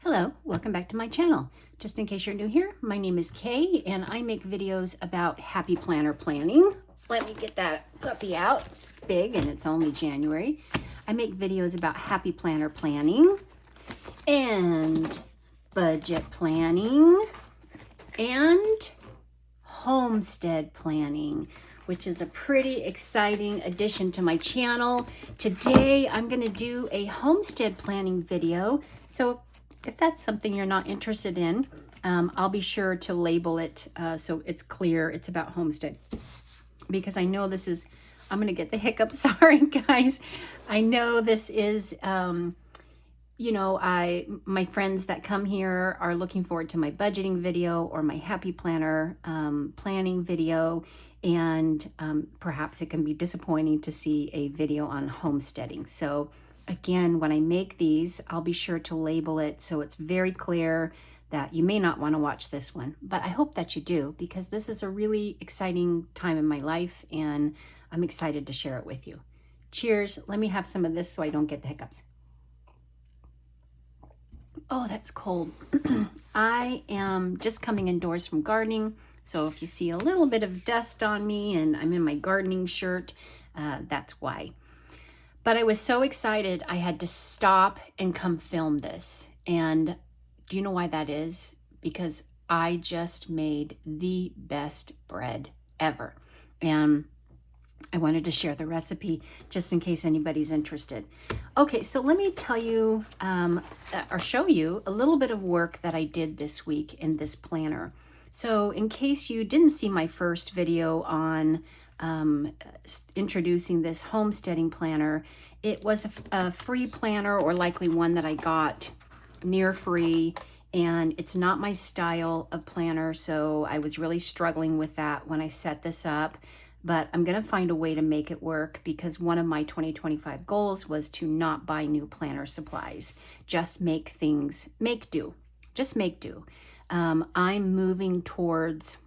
Hello, welcome back to my channel. Just in case you're new here, my name is Kay and I make videos about happy planner planning. Let me get that puppy out. It's big and it's only January. I make videos about happy planner planning and budget planning and homestead planning, which is a pretty exciting addition to my channel. Today, I'm gonna do a homestead planning video. So if that's something you're not interested in, I'll be sure to label it so it's clear it's about homestead. Because I know this is, I'm gonna get the hiccups, sorry guys. I know this is, you know, my friends that come here are looking forward to my budgeting video or my happy planner planning video, and perhaps it can be disappointing to see a video on homesteading. So again, when I make these, I'll be sure to label it so it's very clear that you may not want to watch this one, but I hope that you do, because this is a really exciting time in my life and I'm excited to share it with you. Cheers. Let me have some of this so I don't get the hiccups. Oh, that's cold. I am just coming indoors from gardening, so if you see a little bit of dust on me and I'm in my gardening shirt, that's why. But I was so excited I had to stop and come film this. And do you know why that is? Because I just made the best bread ever. And I wanted to share the recipe just in case anybody's interested. Okay, so let me tell you or show you a little bit of work that I did this week in this planner. So in case you didn't see my first video on introducing this homesteading planner, it was a free planner, or likely one that I got near free, and it's not my style of planner, so I was really struggling with that when I set this up. But I'm going to find a way to make it work, because one of my 2025 goals was to not buy new planner supplies. Just make things, make do. Just make do. I'm moving towards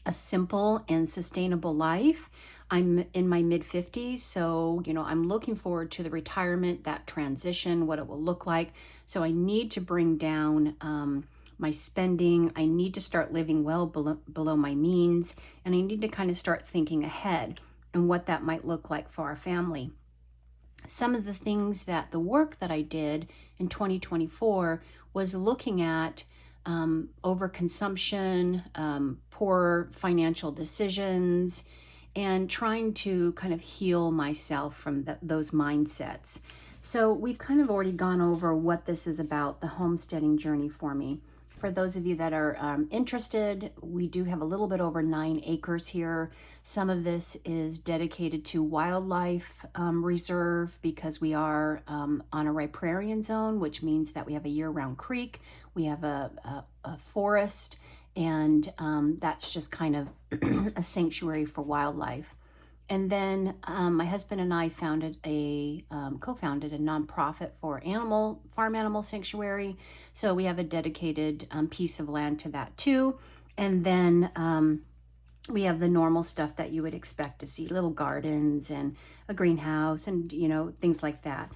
a simple and sustainable life. I'm in my mid-50s, so, you know, I'm looking forward to the retirement, that transition, what it will look like. So I need to bring down my spending. I need to start living well below my means, and I need to kind of start thinking ahead and what that might look like for our family. Some of the things that the work that I did in 2024 was looking at overconsumption, poor financial decisions, and trying to kind of heal myself from those mindsets. So we've kind of already gone over what this is about, the homesteading journey for me. For those of you that are interested, we do have a little bit over 9 acres here. Some of this is dedicated to wildlife reserve, because we are on a riparian zone, which means that we have a year-round creek, we have a forest, and that's just kind of a sanctuary for wildlife. And then my husband and I co-founded a nonprofit for farm animal sanctuary. So we have a dedicated piece of land to that too. And then we have the normal stuff that you would expect to see, little gardens and a greenhouse and, you know, things like that.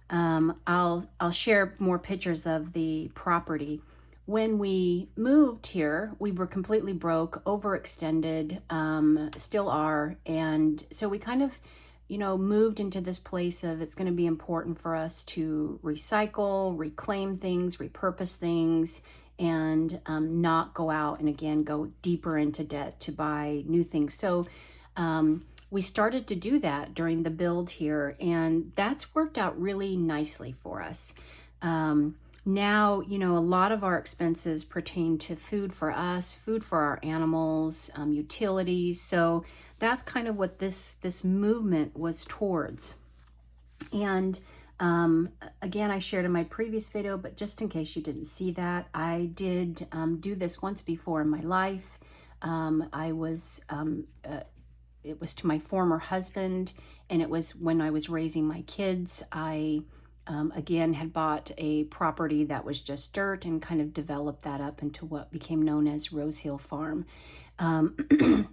I'll share more pictures of the property. When we moved here, we were completely broke, overextended, still are. And so we kind of, you know, moved into this place of, it's going to be important for us to recycle, reclaim things, repurpose things, and not go out and again, go deeper into debt to buy new things. So we started to do that during the build here, and that's worked out really nicely for us. Now, you know, a lot of our expenses pertain to food for us, food for our animals, utilities. So that's kind of what this movement was towards. And again, I shared in my previous video, but just in case you didn't see that, I did do this once before in my life. It was to my former husband, and it was when I was raising my kids. I again had bought a property that was just dirt and kind of developed that up into what became known as Rose Hill Farm.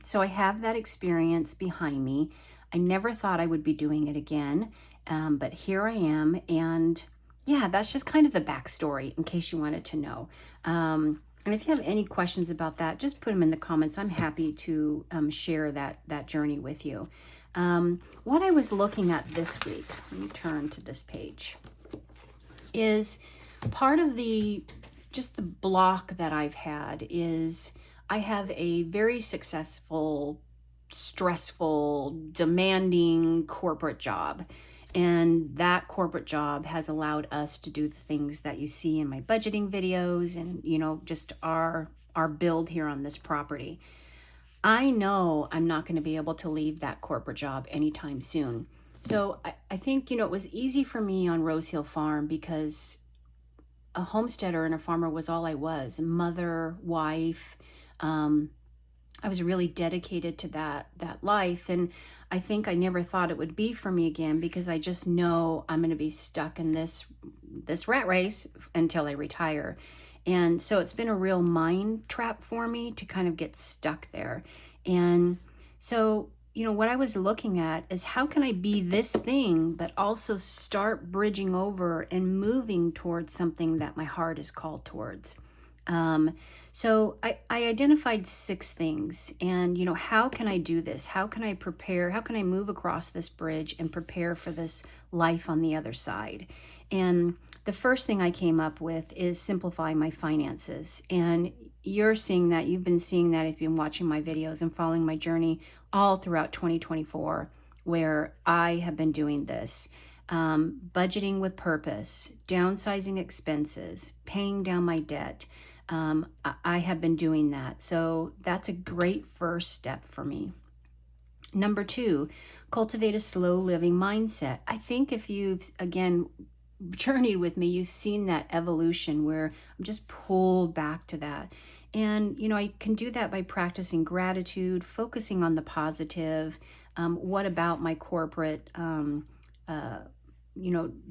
So I have that experience behind me. I never thought I would be doing it again, but here I am, and yeah, that's just kind of the backstory in case you wanted to know. And if you have any questions about that, just put them in the comments. I'm happy to share that journey with you. What I was looking at this week, let me turn to this page, is part of just the block that I've had is I have a very successful, stressful, demanding corporate job. And that corporate job has allowed us to do the things that you see in my budgeting videos and, just our build here on this property. I know I'm not going to be able to leave that corporate job anytime soon. So I think, it was easy for me on Rose Hill Farm because a homesteader and a farmer was all I was, mother, wife. I was really dedicated to that life, and I think I never thought it would be for me again because I just know I'm going to be stuck in this rat race until I retire. And so it's been a real mind trap for me to kind of get stuck there. And so, what I was looking at is how can I be this thing, but also start bridging over and moving towards something that my heart is called towards. So I identified 6 things, and how can I do this? How can I prepare? How can I move across this bridge and prepare for this life on the other side? And the first thing I came up with is simplifying my finances. And you're seeing that, you've been seeing that if you've been watching my videos and following my journey all throughout 2024, where I have been doing this. Budgeting with purpose, downsizing expenses, paying down my debt. I have been doing that. So that's a great first step for me. Number 2, cultivate a slow living mindset. I think if you've, again, journeyed with me, you've seen that evolution where I'm just pulled back to that. And, I can do that by practicing gratitude, focusing on the positive. What about my corporate,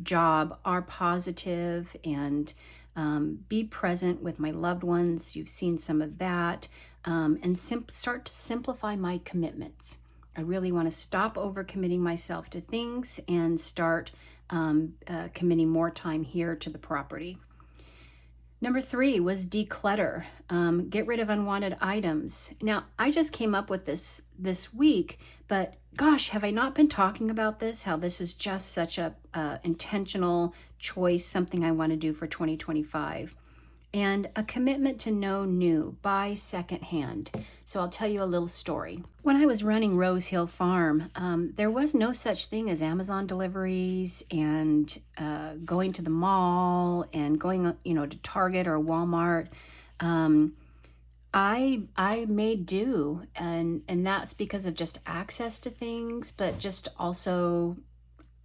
job are positive, and be present with my loved ones. You've seen some of that. And start to simplify my commitments. I really want to stop overcommitting myself to things and start committing more time here to the property. Number 3 was declutter. Get rid of unwanted items. Now, I just came up with this week, but gosh, have I not been talking about this? How this is just such a intentional choice, something I want to do for 2025. And a commitment to no new, buy secondhand. So I'll tell you a little story. When I was running Rose Hill Farm, there was no such thing as Amazon deliveries and going to the mall and going, to Target or Walmart. I made do, and that's because of just access to things, but just also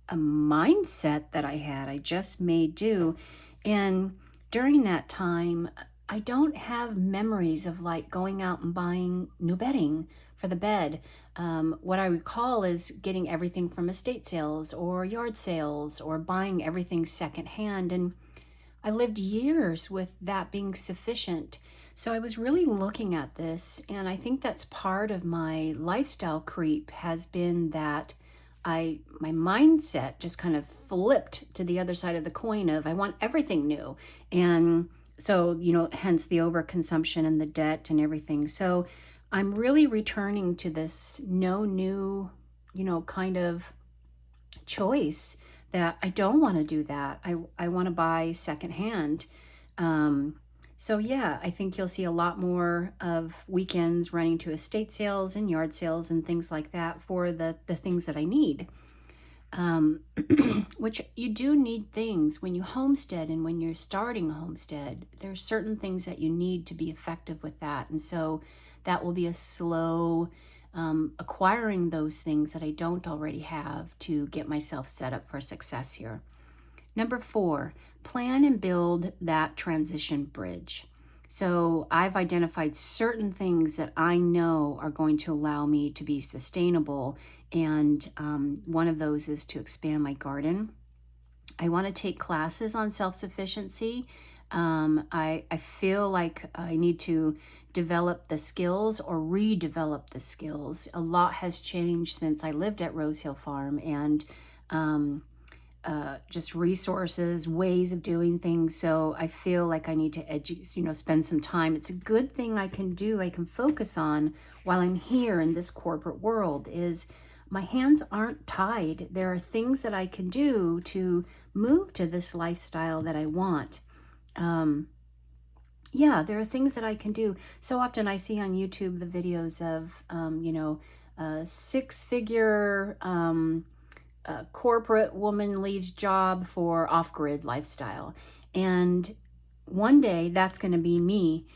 a mindset that I had. I just made do, and during that time, I don't have memories of like going out and buying new bedding for the bed. What I recall is getting everything from estate sales or yard sales or buying everything secondhand. And I lived years with that being sufficient. So I was really looking at this, and I think that's part of my lifestyle creep has been that my mindset just kind of flipped to the other side of the coin of I want everything new. And so, hence the overconsumption and the debt and everything. So I'm really returning to this no new, kind of choice that I don't want to do that. I want to buy secondhand. So yeah, I think you'll see a lot more of weekends running to estate sales and yard sales and things like that for the things that I need. Which you do need things when you homestead, and when you're starting a homestead, there's certain things that you need to be effective with that. And so that will be a slow acquiring those things that I don't already have to get myself set up for success here. Number 4, plan and build that transition bridge. So I've identified certain things that I know are going to allow me to be sustainable. And one of those is to expand my garden. I want to take classes on self-sufficiency. I feel like I need to develop the skills or redevelop the skills. A lot has changed since I lived at Rose Hill Farm, and just resources, ways of doing things. So I feel like I need to spend some time. It's a good thing I can do, I can focus on while I'm here in this corporate world, is my hands aren't tied. There are things that I can do to move to this lifestyle that I want. Yeah, there are things that I can do. So often I see on YouTube the videos of, six-figure corporate woman leaves job for off-grid lifestyle. And one day that's going to be me,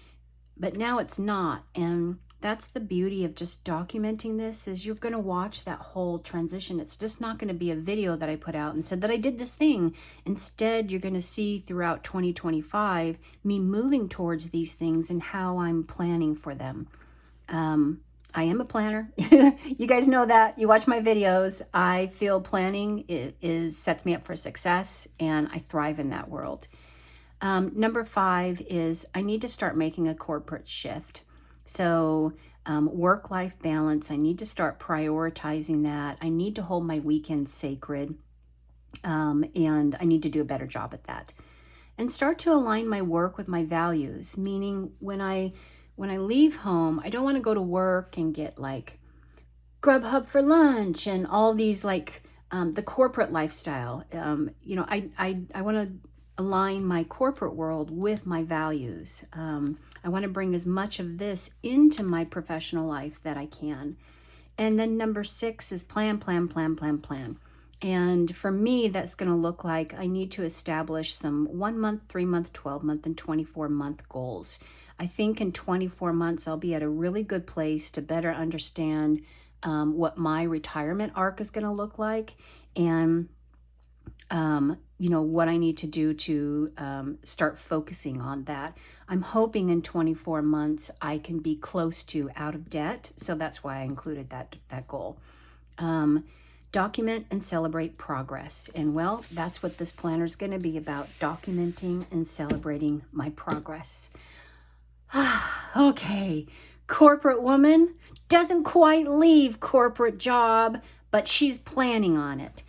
but now it's not. And that's the beauty of just documenting this, is you're going to watch that whole transition. It's just not going to be a video that I put out and said that I did this thing. Instead, you're going to see throughout 2025 me moving towards these things and how I'm planning for them. I am a planner. You guys know that. You watch my videos. I feel planning sets me up for success, and I thrive in that world. Number 5 is I need to start making a corporate shift. So work-life balance, I need to start prioritizing that. I need to hold my weekends sacred, and I need to do a better job at that. And start to align my work with my values, meaning when I leave home, I don't want to go to work and get like Grubhub for lunch and all these like the corporate lifestyle. I want to align my corporate world with my values. I want to bring as much of this into my professional life that I can. And then number 6 is plan. And for me, that's going to look like I need to establish some 1 month, 3 month, 12 month, and 24 month goals. I think in 24 months, I'll be at a really good place to better understand what my retirement arc is going to look like, and what I need to do to start focusing on that. I'm hoping in 24 months I can be close to out of debt, so that's why I included that goal. Document and celebrate progress. And well, that's what this planner is going to be about, documenting and celebrating my progress. Okay, corporate woman doesn't quite leave corporate job, but she's planning on it.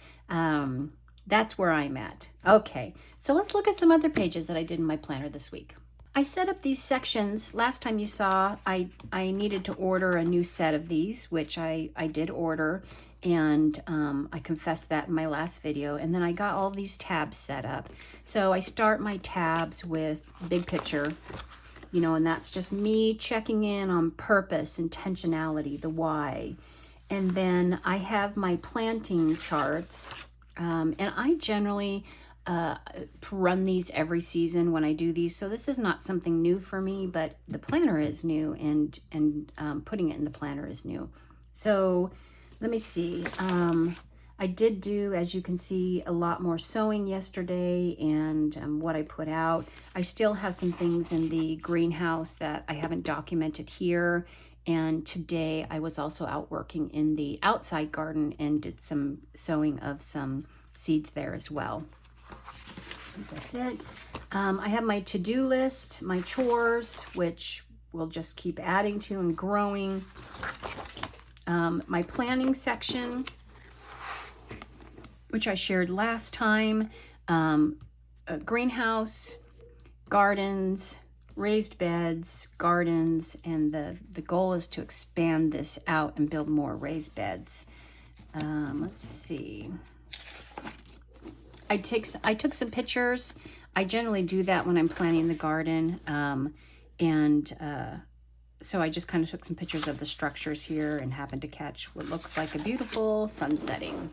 That's where I'm at. Okay, so let's look at some other pages that I did in my planner this week. I set up these sections. Last time you saw, I needed to order a new set of these, which I did order, and I confessed that in my last video. And then I got all these tabs set up. So I start my tabs with big picture, and that's just me checking in on purpose, intentionality, the why. And then I have my planting charts. And I generally run these every season when I do these. So this is not something new for me, but the planner is new, and putting it in the planner is new. So let me see. I did do, as you can see, a lot more sewing yesterday, and what I put out. I still have some things in the greenhouse that I haven't documented here. And today I was also out working in the outside garden and did some sowing of some seeds there as well. That's it. I have my to-do list, my chores, which we'll just keep adding to and growing. My planning section, which I shared last time. A greenhouse, gardens, raised beds, gardens, and the goal is to expand this out and build more raised beds. Let's see. I took some pictures. I generally do that when I'm planting the garden, so I just kind of took some pictures of the structures here and happened to catch what looks like a beautiful sun setting.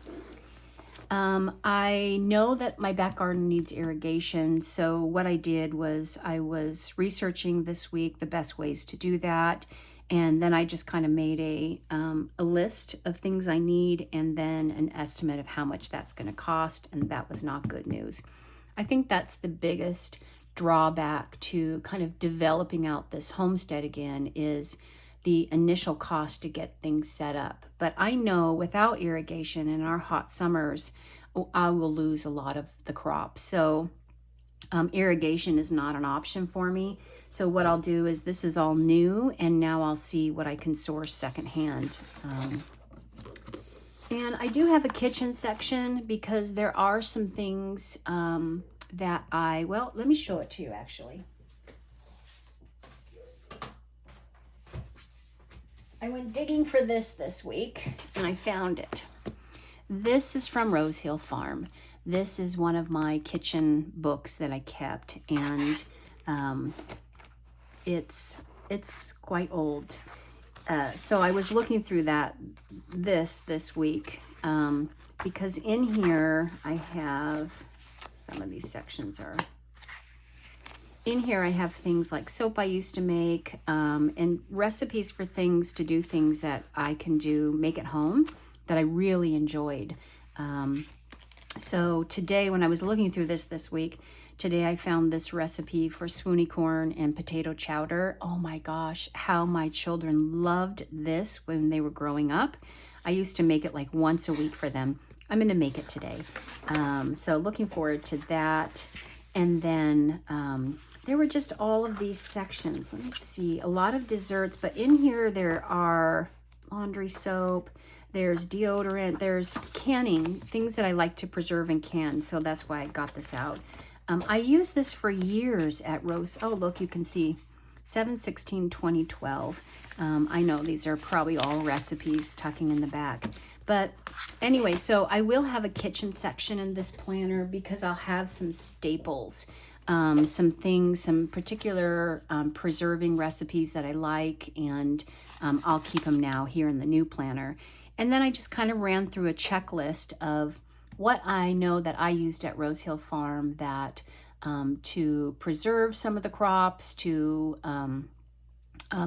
I know that my back garden needs irrigation, so what I did was I was researching this week the best ways to do that, and then I just kind of made a list of things I need and then an estimate of how much that's going to cost, and that was not good news. I think that's the biggest drawback to kind of developing out this homestead again, is the initial cost to get things set up. But I know without irrigation in our hot summers, I will lose a lot of the crop. So irrigation is not an option for me. So what I'll do is, this is all new, and now I'll see what I can source secondhand. And I do have a kitchen section because there are some things that well, let me show it to you actually. I went digging for this week and I found it. This is from Rose Hill Farm. This is one of my kitchen books that I kept, and it's quite old. So I was looking through this week because in here I have, some of these sections are, in here I have things like soap I used to make and recipes for things to do things that I can make at home that I really enjoyed. So today when I was looking through this week, today I found this recipe for swoony corn and potato chowder. Oh my gosh, how my children loved this when they were growing up. I used to make it like once a week for them. I'm going to make it today. So looking forward to that. And then there were just all of these sections. Let me see, a lot of desserts, but in here there are laundry soap, there's deodorant, there's canning, things that I like to preserve and can. So that's why I got this out. I used this for years at Rose. Oh, look, you can see 7/16/2012. I know these are probably all recipes tucking in the back. But anyway, so I will have a kitchen section in this planner because I'll have some staples, some things, some particular preserving recipes that I like, and I'll keep them now here in the new planner. And then I just kind of ran through a checklist of what I know that I used at Rose Hill Farm that to preserve some of the crops, to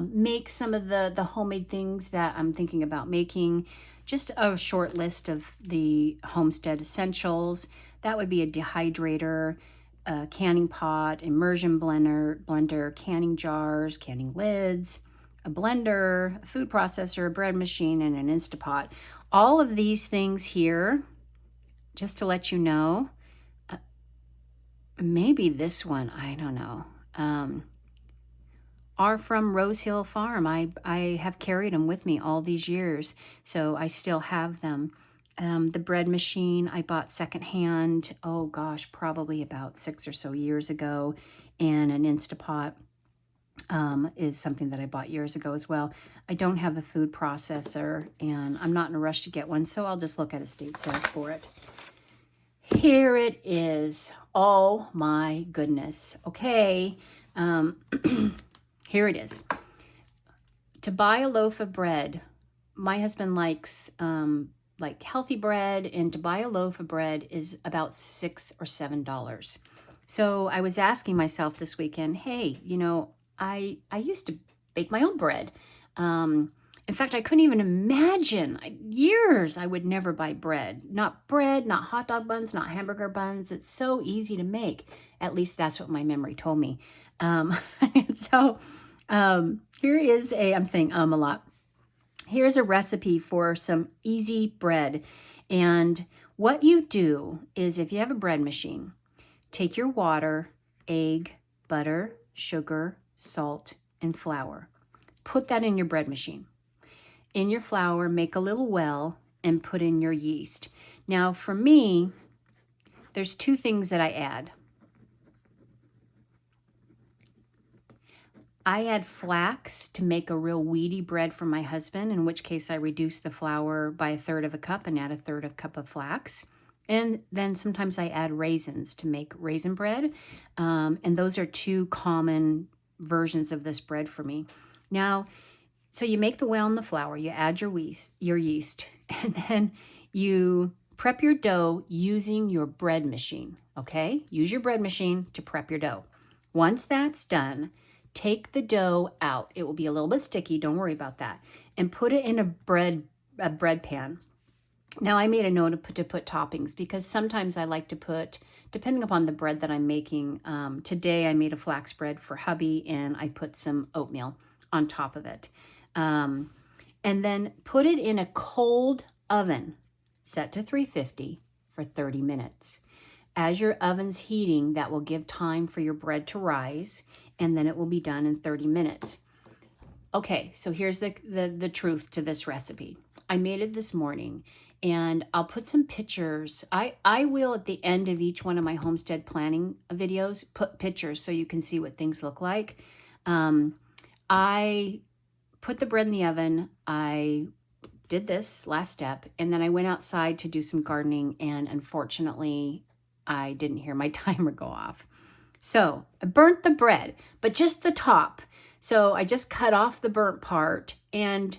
make some of the homemade things that I'm thinking about making. Just a short list of the Homestead essentials. That would be a dehydrator, a canning pot, immersion blender, canning jars, canning lids, a blender, a food processor, a bread machine, and an Instapot. All of these things here, just to let you know, maybe this one, I don't know, are from Rose Hill Farm. I have carried them with me all these years, so I still have them. The bread machine I bought secondhand, oh gosh, probably about 6 or so years ago, and an Instapot is something that I bought years ago as well. I don't have a food processor, and I'm not in a rush to get one, so I'll just look at estate sales for it. Here it is. Oh my goodness. Okay. Here it is. To buy a loaf of bread, my husband likes like healthy bread, and to buy a loaf of bread is about $6 or $7. So I was asking myself this weekend, hey, you know, I used to bake my own bread. In fact, I couldn't even imagine, years I would never buy bread. Not hot dog buns, not hamburger buns. It's so easy to make. At least that's what my memory told me. So here is I'm saying a lot. Here's a recipe for some easy bread. And what you do is, if you have a bread machine, take your water, egg, butter, sugar, salt, and flour. Put that in your bread machine. In your flour, make a little well and put in your yeast. Now, for me, there's two things that I add. I add flax to make a real weedy bread for my husband, in which case I reduce the flour by 1/3 cup and add 1/3 cup of flax. And then sometimes I add raisins to make raisin bread. And those are two common versions of this bread for me. Now, so you make the well in the flour, you add your yeast, and then you prep your dough using your bread machine, okay? Use your bread machine to prep your dough. Once that's done, take the dough out. It will be a little bit sticky, don't worry about that. And put it in a bread pan. Now, I made a note to put toppings because sometimes I like to put, depending upon the bread that I'm making, today I made a flax bread for hubby and I put some oatmeal on top of it. And then put it in a cold oven, set to 350 for 30 minutes. As your oven's heating, that will give time for your bread to rise, and then it will be done in 30 minutes. Okay, so here's the truth to this recipe. I made it this morning, And I'll put some pictures. I will, at the end of each one of my homestead planning videos, put pictures so you can see what things look like. I put the bread in the oven. I did this last step, and then I went outside to do some gardening, and unfortunately I didn't hear my timer go off. So I burnt the bread, but just the top. So I just cut off the burnt part, and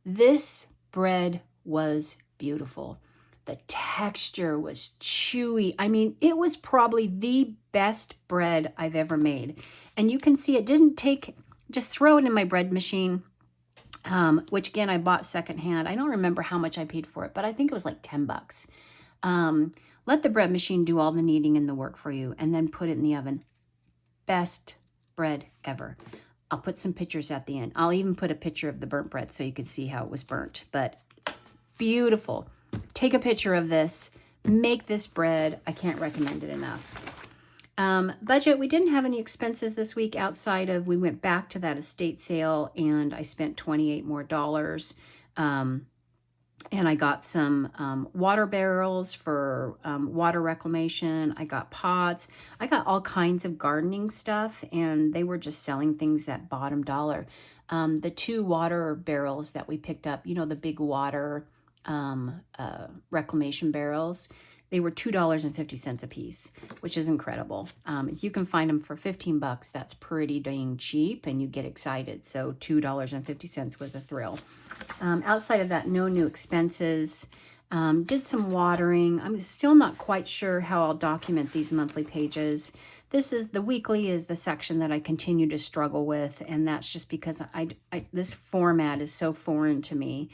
this bread was beautiful. The texture was chewy. I mean, it was probably the best bread I've ever made. And you can see it didn't take, just throw it in my bread machine, which again, I bought secondhand. I don't remember how much I paid for it, but I think it was like 10 bucks. Let the bread machine do all the kneading and the work for you, and then put it in the oven. Best bread ever. I'll put some pictures at the end. I'll even put a picture of the burnt bread so you can see how it was burnt. But beautiful. Take a picture of this. Make this bread. I can't recommend it enough. Budget, we didn't have any expenses this week outside of, we went back to that estate sale and I spent $28 more. And I got some water barrels for water reclamation. I got pots. I got all kinds of gardening stuff, and they were just selling things at bottom dollar. The 2 water barrels that we picked up, you know, the big water reclamation barrels, they were $2.50 a piece, which is incredible. If you can find them for 15 bucks, that's pretty dang cheap, and you get excited. So $2.50 was a thrill. Outside of that, no new expenses. Did some watering. I'm still not quite sure how I'll document these monthly pages. The weekly is the section that I continue to struggle with, and that's just because this format is so foreign to me.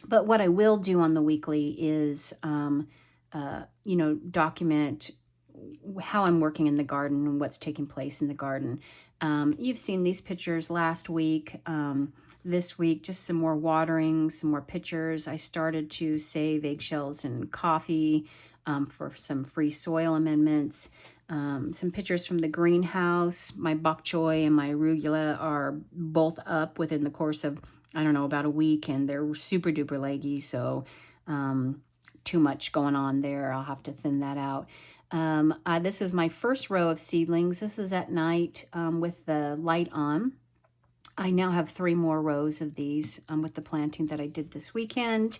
But what I will do on the weekly is, document how I'm working in the garden and what's taking place in the garden. You've seen these pictures last week. This week, just some more watering, some more pictures. I started to save eggshells and coffee for some free soil amendments. Some pictures from the greenhouse. My bok choy and my arugula are both up within the course of, I don't know, about a week, and they're super duper leggy, so too much going on there. I'll have to thin that out. This is my first row of seedlings. This is at night with the light on. I now have 3 more rows of these with the planting that I did this weekend.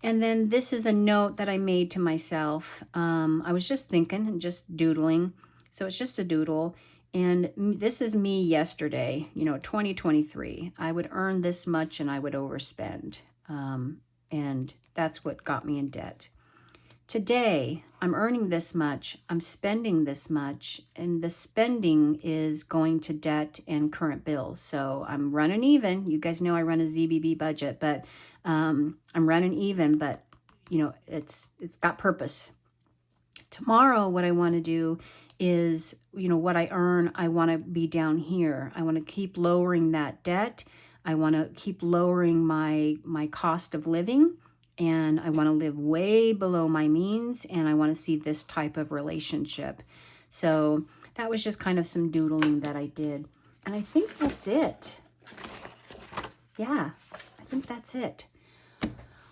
And then this is a note that I made to myself. I was just thinking and just doodling. So it's just a doodle. And this is me yesterday, 2023. I would earn this much and I would overspend. And that's what got me in debt. Today, I'm earning this much, I'm spending this much, and the spending is going to debt and current bills. So I'm running even. You guys know I run a ZBB budget, but I'm running even, but it's got purpose. Tomorrow, what I want to do is, what I earn, I want to be down here. I want to keep lowering that debt. I want to keep lowering my cost of living. And I want to live way below my means, and I want to see this type of relationship. So that was just kind of some doodling that I did. And I think that's it. Yeah, I think that's it.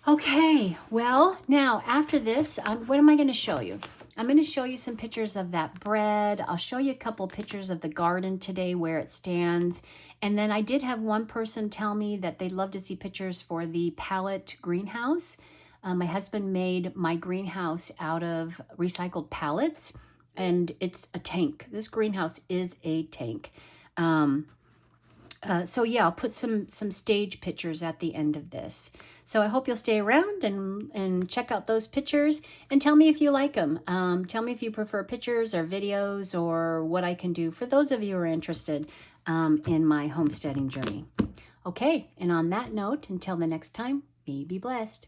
Okay, well, now after this, what am I going to show you? I'm going to show you some pictures of that bread. I'll show you a couple pictures of the garden today, where it stands. And then I did have one person tell me that they'd love to see pictures for the pallet greenhouse. My husband made my greenhouse out of recycled pallets, and it's a tank. This greenhouse is a tank. So yeah, I'll put some stage pictures at the end of this. So I hope you'll stay around and check out those pictures and tell me if you like them. Tell me if you prefer pictures or videos, or what I can do for those of you who are interested in my homesteading journey. Okay, and on that note, until the next time, be blessed.